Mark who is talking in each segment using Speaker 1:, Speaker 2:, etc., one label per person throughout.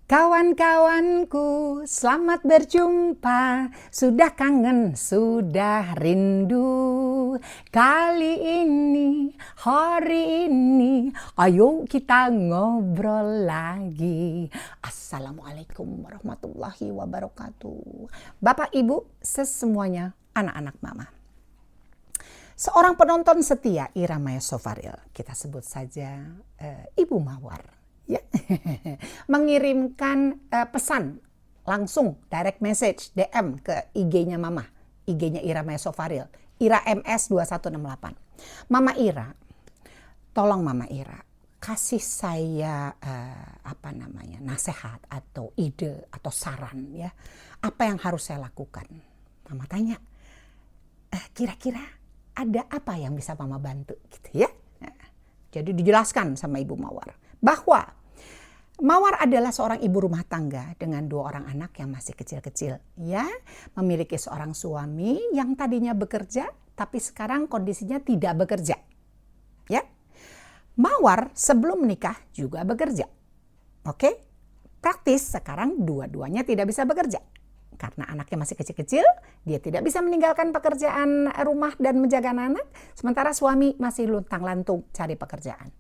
Speaker 1: Kawan-kawanku, selamat berjumpa. Sudah kangen, sudah rindu. Kali ini, hari ini, ayo kita ngobrol lagi. Assalamualaikum warahmatullahi wabarakatuh. Bapak, Ibu, sesemuanya, anak-anak mama. Seorang penonton setia Ira Maya Sofaril, kita sebut saja Ibu Mawar, ya, mengirimkan pesan langsung direct message DM ke IG-nya Mama, IG-nya Ira Maya Sofaril, Ira MS 2168. Mama Ira, tolong Mama Ira kasih saya nasihat atau ide atau saran, ya, apa yang harus saya lakukan. Mama tanya, kira-kira ada apa yang bisa Mama bantu, gitu ya. Jadi dijelaskan sama Ibu Mawar bahwa Mawar adalah seorang ibu rumah tangga dengan 2 orang anak yang masih kecil-kecil, ya, memiliki seorang suami yang tadinya bekerja tapi sekarang kondisinya tidak bekerja, ya. Mawar sebelum menikah juga bekerja, oke. Praktis sekarang dua-duanya tidak bisa bekerja karena anaknya masih kecil-kecil, dia tidak bisa meninggalkan pekerjaan rumah dan menjaga anak, sementara suami masih luntang-lantung cari pekerjaan.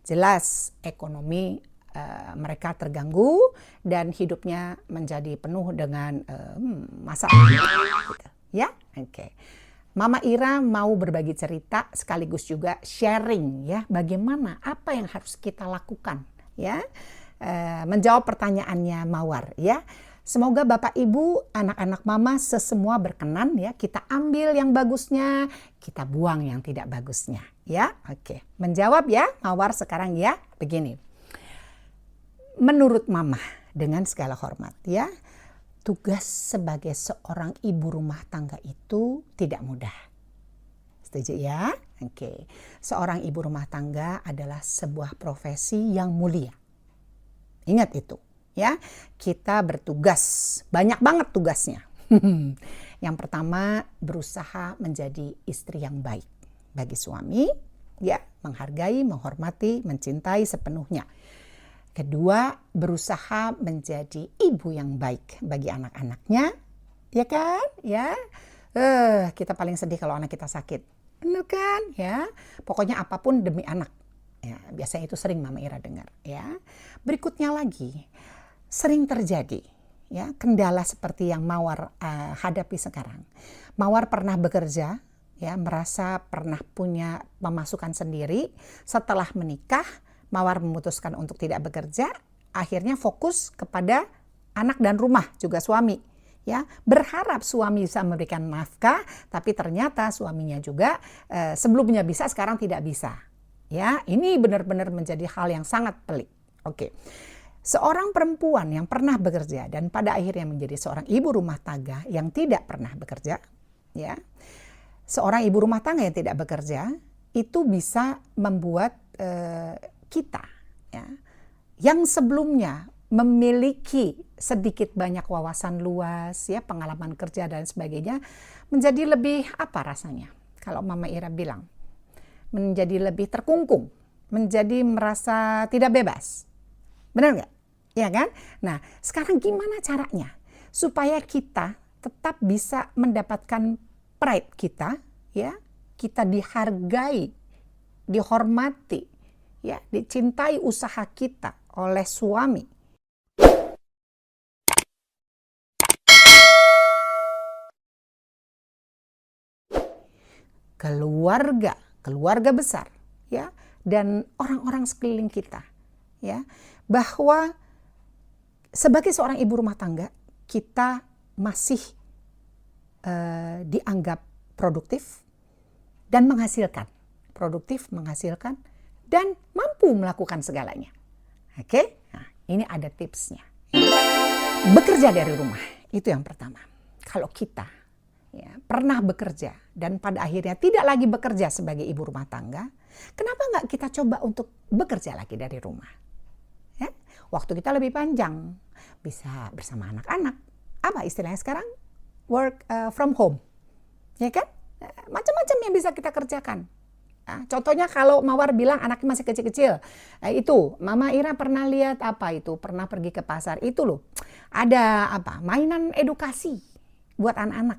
Speaker 1: Jelas ekonomi mereka terganggu dan hidupnya menjadi penuh dengan masalah, gitu, ya. Oke. Mama Ira mau berbagi cerita sekaligus juga sharing, ya, bagaimana apa yang harus kita lakukan, ya, menjawab pertanyaannya Mawar, ya. Semoga Bapak Ibu, anak-anak Mama sesemua berkenan, ya. Kita ambil yang bagusnya, kita buang yang tidak bagusnya, ya. Oke. Menjawab, ya, Mawar sekarang, ya. Begini. Menurut Mama, dengan segala hormat, ya, tugas sebagai seorang ibu rumah tangga itu tidak mudah. Setuju, ya? Oke. Seorang ibu rumah tangga adalah sebuah profesi yang mulia. Ingat itu, ya. Kita bertugas, banyak banget tugasnya. Yang pertama, berusaha menjadi istri yang baik bagi suami, ya, menghargai, menghormati, mencintai sepenuhnya. Kedua, berusaha menjadi ibu yang baik bagi anak-anaknya, ya kan? Ya, kita paling sedih kalau anak kita sakit, kan? Ya, pokoknya apapun demi anak. Ya, biasanya itu sering Mama Ira dengar, ya. Berikutnya lagi, sering terjadi, ya, kendala seperti yang Mawar hadapi sekarang. Mawar pernah bekerja, ya, merasa pernah punya pemasukan sendiri. Setelah menikah, Mawar memutuskan untuk tidak bekerja, akhirnya fokus kepada anak dan rumah, juga suami, ya. Berharap suami bisa memberikan nafkah, tapi ternyata suaminya juga sebelumnya bisa, sekarang tidak bisa, ya. Ini benar-benar menjadi hal yang sangat pelik. Oke. Seorang perempuan yang pernah bekerja dan pada akhirnya menjadi seorang ibu rumah tangga yang tidak pernah bekerja, ya. Seorang ibu rumah tangga yang tidak bekerja itu bisa membuat kita, ya, yang sebelumnya memiliki sedikit banyak wawasan luas, ya, pengalaman kerja dan sebagainya, menjadi lebih apa rasanya? Kalau Mama Ira bilang, menjadi lebih terkungkung, menjadi merasa tidak bebas. Benar nggak? Ya kan? Nah, sekarang gimana caranya supaya kita tetap bisa mendapatkan pride kita, ya, kita dihargai, dihormati, ya, dicintai usaha kita oleh suami. Keluarga besar, ya, dan orang-orang sekeliling kita, ya, bahwa sebagai seorang ibu rumah tangga kita masih dianggap produktif dan menghasilkan, dan mampu melakukan segalanya. Oke, nah, ini ada tipsnya. Bekerja dari rumah, itu yang pertama. Kalau kita, ya, pernah bekerja dan pada akhirnya tidak lagi bekerja sebagai ibu rumah tangga, kenapa nggak kita coba untuk bekerja lagi dari rumah? Ya, waktu kita lebih panjang, bisa bersama anak-anak. Apa istilahnya sekarang? Work from home, ya kan? Macam-macam yang bisa kita kerjakan. Ya, contohnya kalau Mawar bilang anaknya masih kecil-kecil, itu Mama Ira pernah lihat apa itu? Pernah pergi ke pasar itu loh. Ada apa? Mainan edukasi buat anak-anak.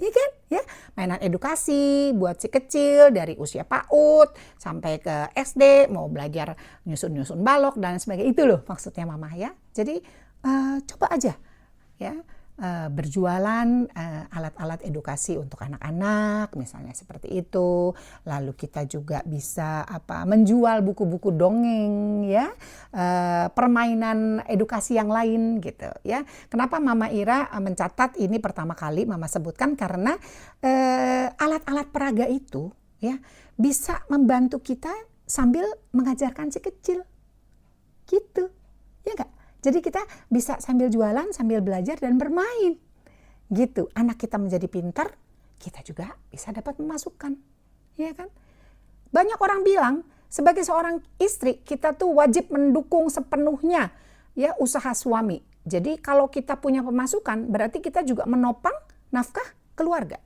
Speaker 1: Iya kan? Ya, mainan edukasi buat si kecil dari usia PAUD sampai ke SD mau belajar nyusun-nyusun balok dan sebagainya. Itu loh maksudnya Mama ya. Jadi coba aja ya. Berjualan alat-alat edukasi untuk anak-anak misalnya seperti itu. Lalu kita juga bisa menjual buku-buku dongeng ya, permainan edukasi yang lain gitu ya. Kenapa Mama Ira mencatat ini pertama kali Mama sebutkan karena alat-alat peraga itu ya bisa membantu kita sambil mengajarkan si kecil gitu ya enggak? Jadi kita bisa sambil jualan, sambil belajar dan bermain. Gitu. Anak kita menjadi pintar, kita juga bisa dapat pemasukan. Ya kan? Banyak orang bilang, sebagai seorang istri, kita tuh wajib mendukung sepenuhnya ya usaha suami. Jadi kalau kita punya pemasukan, berarti kita juga menopang nafkah keluarga.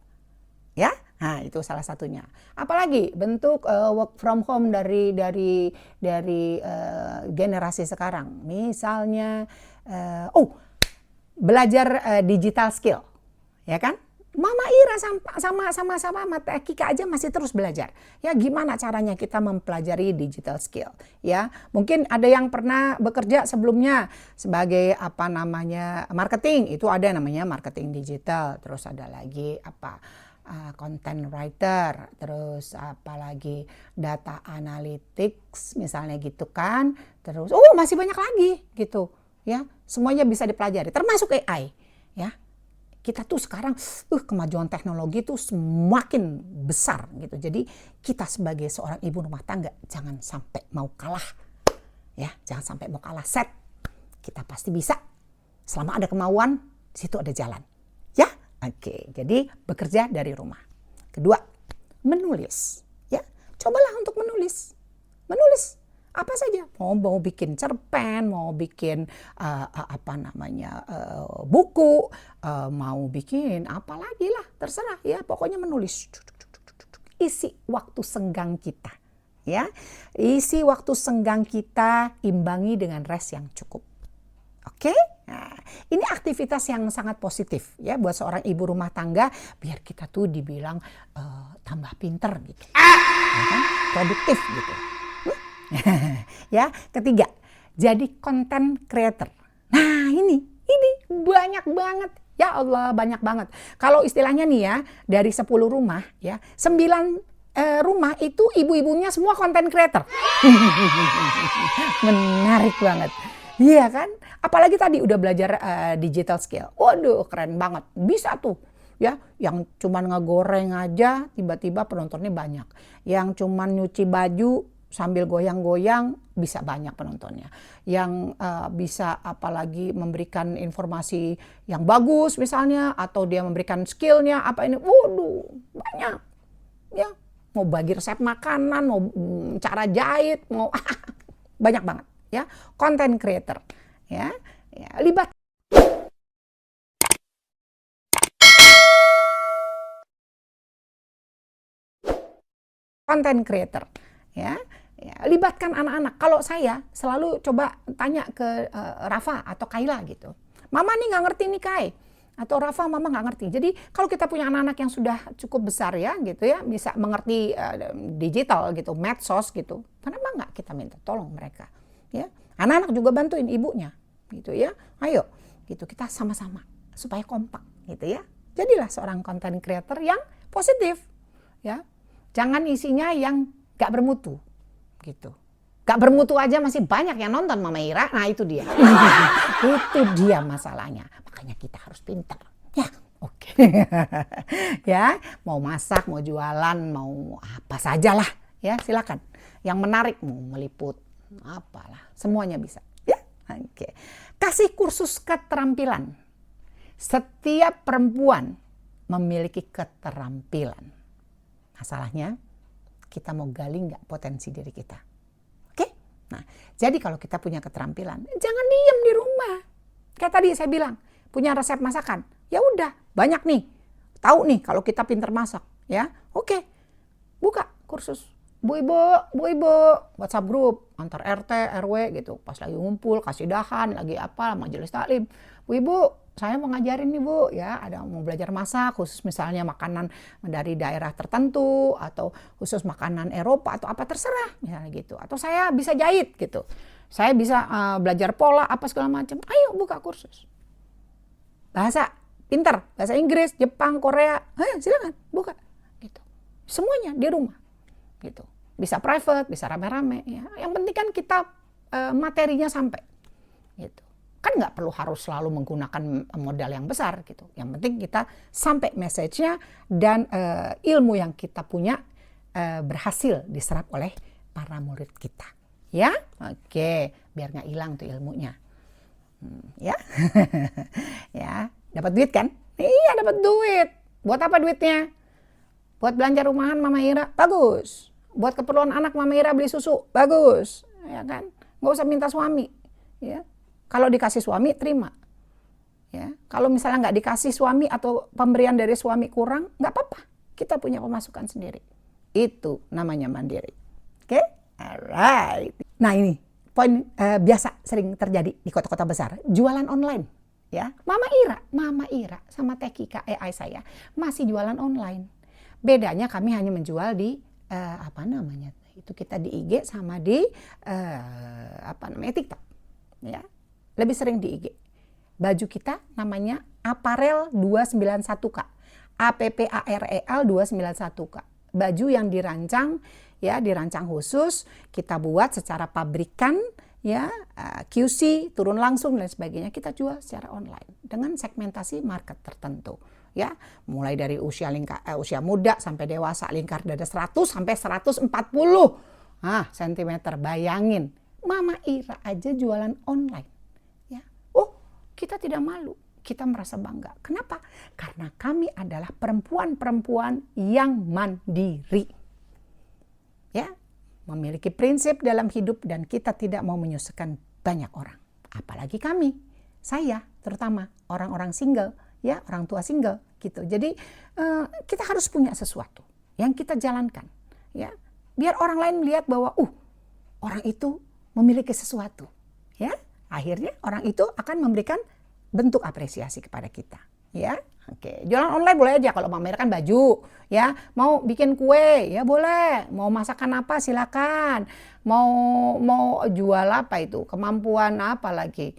Speaker 1: Ya? Nah, itu salah satunya. Apalagi bentuk work from home dari generasi sekarang. Misalnya belajar digital skill. Ya kan? Mama Ira sama Mata Kika aja masih terus belajar. Ya, gimana caranya kita mempelajari digital skill? Ya, mungkin ada yang pernah bekerja sebelumnya sebagai marketing. Itu ada namanya marketing digital. Terus ada lagi content writer, terus apalagi data analytics misalnya gitu kan, terus masih banyak lagi gitu ya, semuanya bisa dipelajari termasuk AI ya. Kita tuh sekarang kemajuan teknologi tuh semakin besar gitu, jadi kita sebagai seorang ibu rumah tangga jangan sampai mau kalah ya, jangan sampai mau kalah set, kita pasti bisa selama ada kemauan, situ ada jalan ya. Oke, jadi bekerja dari rumah. Kedua, menulis. Ya, cobalah untuk menulis. Menulis apa saja. Mau bikin cerpen, mau bikin buku, mau bikin apa lagi lah, terserah ya. Pokoknya menulis. Isi waktu senggang kita. Ya, isi waktu senggang kita imbangi dengan rest yang cukup. Oke? Nah, ini aktivitas yang sangat positif ya buat seorang ibu rumah tangga biar kita tuh dibilang tambah pinter gitu. Ya kan? Produktif gitu. Ya, ketiga, jadi content creator. Nah, ini banyak banget. Ya Allah, banyak banget. Kalau istilahnya nih ya, dari 10 rumah ya, 9 rumah itu ibu-ibunya semua content creator. Menarik banget. Iya kan? Apalagi tadi udah belajar digital skill. Waduh, keren banget. Bisa tuh ya, yang cuman ngegoreng aja tiba-tiba penontonnya banyak. Yang cuman nyuci baju sambil goyang-goyang bisa banyak penontonnya. Yang bisa apalagi memberikan informasi yang bagus misalnya, atau dia memberikan skillnya apa ini. Waduh, banyak. Ya, mau bagi resep makanan, mau cara jahit, mau banyak banget. Ya, content creator ya, libat content creator ya, libatkan anak-anak. Kalau saya selalu coba tanya ke Rafa atau Kayla gitu, Mama nih nggak ngerti nih Kai, atau Rafa Mama nggak ngerti. Jadi kalau kita punya anak-anak yang sudah cukup besar ya gitu ya, bisa mengerti digital gitu, medsos gitu, kenapa nggak kita minta tolong mereka ya. Anak-anak juga bantuin ibunya gitu ya. Ayo gitu, kita sama-sama supaya kompak gitu ya. Jadilah seorang content creator yang positif ya. Jangan isinya yang gak bermutu gitu. Gak bermutu aja masih banyak yang nonton Mama Ira. Nah, itu dia. Itu dia masalahnya. Makanya kita harus pintar. Ya, oke. Ya, mau masak, mau jualan, mau apa sajalah ya, silakan. Yang menarik, mau meliput apalah, semuanya bisa ya. Oke. Kasih kursus keterampilan. Setiap perempuan memiliki keterampilan. Masalahnya kita mau gali nggak potensi diri kita. Oke? Nah, jadi kalau kita punya keterampilan, jangan diem di rumah. Kayak tadi saya bilang, punya resep masakan. Ya udah, banyak nih. Tahu nih kalau kita pinter masak, ya. Oke. Buka kursus. Bu ibu, WhatsApp grup antar RT, RW gitu. Pas lagi ngumpul, kasih dahan, lagi apa, majelis taklim. Bu ibu, saya mau ngajarin nih bu, ya ada mau belajar masak, khusus misalnya makanan dari daerah tertentu, atau khusus makanan Eropa, atau apa terserah, misalnya gitu. Atau saya bisa jahit gitu. Saya bisa belajar pola, apa segala macam. Ayo buka kursus. Bahasa, pinter, bahasa Inggris, Jepang, Korea, silakan buka. Gitu. Semuanya di rumah. Gitu. Bisa private, bisa rame-rame ya. Yang penting kan kita materinya sampai gitu. Kan nggak perlu harus selalu menggunakan modal yang besar gitu. Yang penting kita sampai message-nya dan ilmu yang kita punya berhasil diserap oleh para murid kita. Ya, oke, biar nggak hilang tuh ilmunya. Ya, ya, dapat duit kan? Iya, dapat duit. Buat apa duitnya? Buat belanja rumahan Mama Ira, bagus. Buat keperluan anak Mama Ira beli susu, bagus. Ya kan? Nggak usah minta suami. Ya. Kalau dikasih suami, terima. Ya. Kalau misalnya nggak dikasih suami atau pemberian dari suami kurang, nggak apa-apa. Kita punya pemasukan sendiri. Itu namanya mandiri. Oke? Alright. Nah ini, poin biasa sering terjadi di kota-kota besar. Jualan online. Ya. Mama Ira sama Tekika AI saya masih jualan online. Bedanya kami hanya menjual di itu kita di IG sama di TikTok. Ya. Lebih sering di IG. Baju kita namanya Apparel 291K. APPAREL 291K. Baju yang dirancang khusus, kita buat secara pabrikan, ya, QC, turun langsung dan sebagainya, kita jual secara online dengan segmentasi market tertentu. Ya, mulai dari usia muda sampai dewasa, lingkar dada 100 sampai 140 cm. Bayangin, Mama Ira aja jualan online. Ya. Oh, kita tidak malu, kita merasa bangga. Kenapa? Karena kami adalah perempuan-perempuan yang mandiri. Ya, memiliki prinsip dalam hidup dan kita tidak mau menyusahkan banyak orang. Apalagi kami, saya terutama orang-orang single. Ya, orang tua single gitu. Jadi kita harus punya sesuatu yang kita jalankan, ya. Biar orang lain melihat bahwa orang itu memiliki sesuatu, ya. Akhirnya orang itu akan memberikan bentuk apresiasi kepada kita, ya. Oke, jualan online boleh aja kalau memamerkan baju, ya. Mau bikin kue, ya boleh. Mau masakan apa silakan. Mau jual apa itu? Kemampuan apa lagi?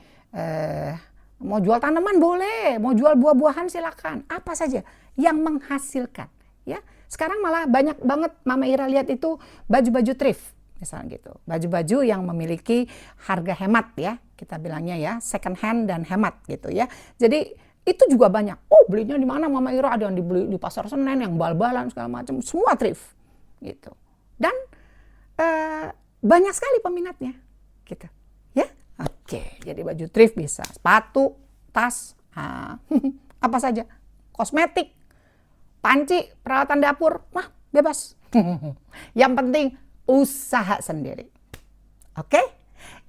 Speaker 1: Mau jual tanaman boleh, mau jual buah-buahan silakan, apa saja yang menghasilkan, ya. Sekarang malah banyak banget Mama Ira lihat itu baju-baju thrift, misalnya gitu, baju-baju yang memiliki harga hemat, ya, kita bilangnya ya second hand dan hemat gitu ya. Jadi itu juga banyak. Belinya di mana Mama Ira? Ada yang dibeli di pasar Senen, yang bal-balan segala macam, semua thrift, gitu. Dan banyak sekali peminatnya, gitu. Oke, jadi baju thrift bisa, sepatu, tas, apa saja, kosmetik, panci, peralatan dapur, bebas. Yang penting usaha sendiri. Oke?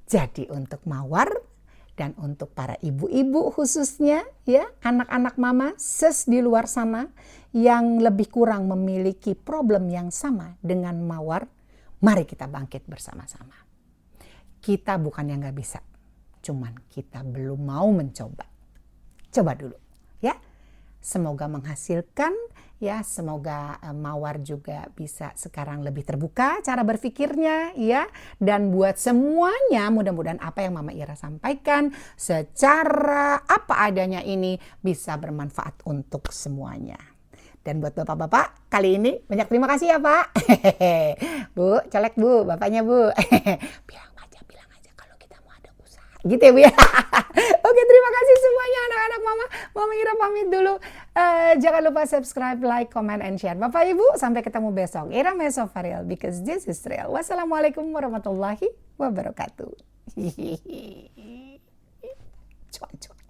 Speaker 1: Jadi untuk Mawar dan untuk para ibu-ibu khususnya, ya, anak-anak mama ses di luar sana yang lebih kurang memiliki problem yang sama dengan Mawar, mari kita bangkit bersama-sama. Kita bukan yang nggak bisa, cuman kita belum mau mencoba. Coba dulu, ya. Semoga menghasilkan, ya. Semoga Mawar juga bisa sekarang lebih terbuka cara berpikirnya, ya. Dan buat semuanya, mudah-mudahan apa yang Mama Ira sampaikan secara apa adanya ini bisa bermanfaat untuk semuanya. Dan buat bapak-bapak, kali ini banyak terima kasih ya Pak. Bu, colek Bu, bapaknya Bu. bilang aja kalau kita mau ada usaha. Gitu ya Bu ya. Oke, terima kasih semuanya anak-anak Mama. Mama Ira pamit dulu. Jangan lupa subscribe, like, comment, and share. Bapak Ibu, sampai ketemu besok. Ira Mesofaril, because this is real. Wassalamualaikum warahmatullahi wabarakatuh. Cuan.